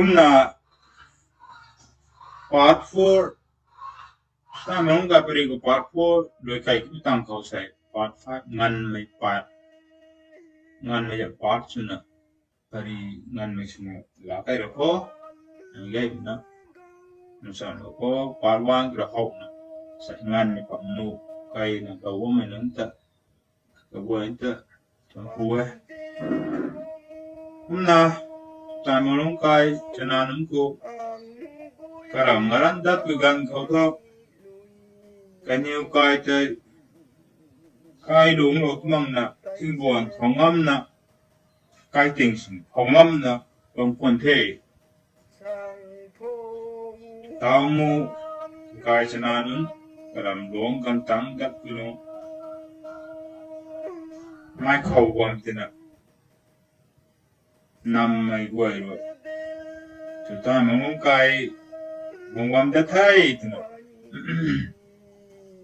na part 4 sa mong kapari ko part 4 loi kai ku tang kau sai part 5 ngan mai part suna pari ngan mai suna la kai ro ko ngai na no sa ro ko part 1 ro ho na sa ngan mai pa nu kai na ka wo mai nan ta ka wo ta chang pu na ta mong kai chana num ko karam ngaran dat gan kau to cái nhiều cái đúng rồi mong là thiên buồn phòng âm nè cái tình phòng âm nè còn quần thể tao mu cái chân anh cái làm luống căn tăng đất cái nó mai khẩu quần thế nè nằm mày quay rồi chúng ta mong cái vùng quần đất thấy thế nè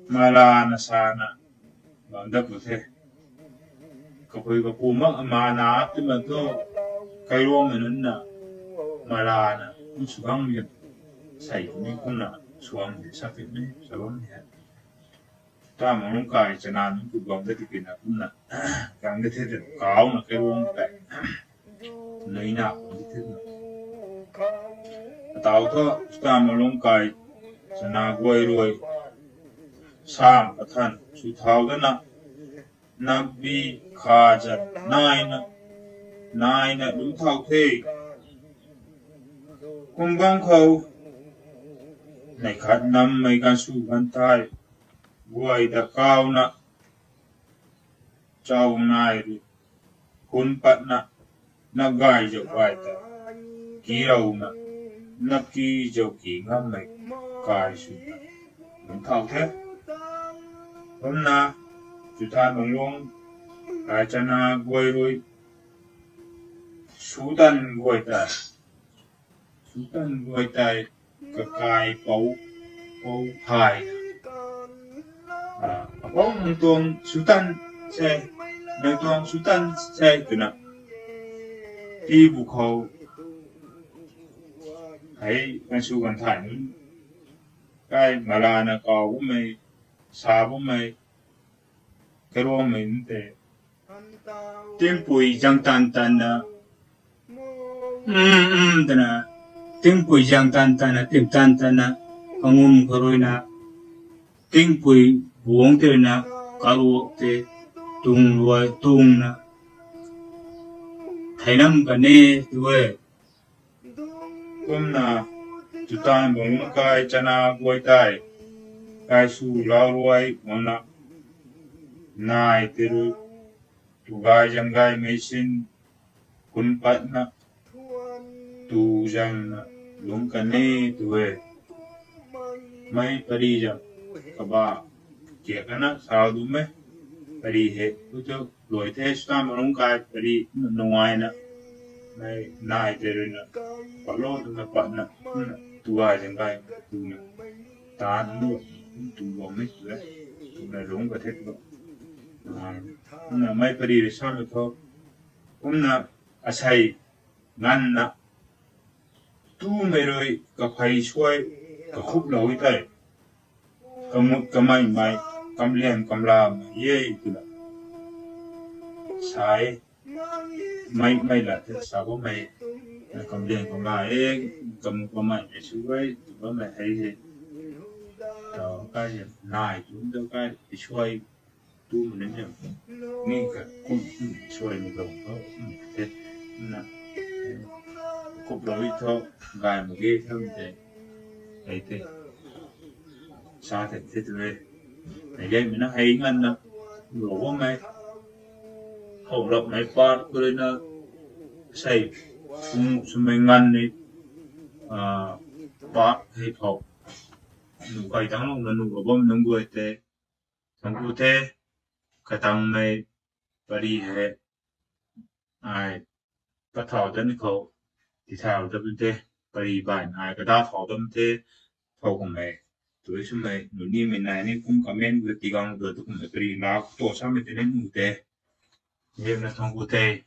mala na sana banda puthe kapoi ka puma mana ti man to kairo menun na mala na sugang mi sai ni kunna suang ni sakit ni sabam ni ta mong kai chanan ku gom da ti pina kunna kang de the kaw na kairo ta nei na ti the tao to ta mong kai chana goi roi sam pathan su thao da na bi kha ja nai na du thao the kum bang khâu này khát năm mấy can su ban tai guai da cao na chau nai ri kun pat na gai jo gai ta ki rau na ki jo ki ngam mai kai su du thao the hôm na chúng ta bằng luôn cái chân quay rồi số tân quay tại cái bầu thải bông tuồng số tân xe nếu tuồng số tân xe từ nào đi buộc hậu thấy cái số còn thải cái mà là có của mày sa bố mày cái đó mình để tiếng bùi giang tan na thế na tiếng bùi giang tan na tiếng tan na kangum karoi na tiếng bùi buông thế na karu thế tung loài tung na thấy năm cái này tuổi hôm na chúng ta muốn cái chana quay tai cái su lao ruai mona nai teru tu gai jang gai mesin kun pat na tu jang lung kane tuwe mai pari jang kaba kia kana sao du me pari he tu cho loi the sta manung kai pari nongai na mai nai teru na palo na pat na tu gai jang gai tu na ta nu tu gom mấy tuổi tu là rung và thét đó là mấy bari để sao được thôi cũng là asai ngăn na tu mấy rồi cả phải xuôi cả khúc đầu ấy tay cầm mai cầm liền cầm làm ye tu là sai mấy là thế sao có mấy cầm liền cầm làm cầm mai để xuôi tu mấy thấy gì cái này chúng tôi cái xoay tu mình đến nhầm nghe cả cũng xoay một đồng thôi thế là cục đối thôi vài một cái thân thế thế xa thật thế thôi này game mình nó hay ngăn đâu đủ không mày hậu động này part của nó xây cũng mình ngăn đi part hay hậu nụ cây tăng long là nụ bom nung quay tê thằng cụ tê cái tăng này và đi hệ ai bắt thảo đến khẩu thì thảo cho bên tê và đi bài ai cái đa thảo tâm tê thảo của mày tuổi số mày nụ đi mình này nên cũng comment với tí con rồi tôi cũng phải đi nào tổ sao mình đến nụ tê nhưng là thằng cụ tê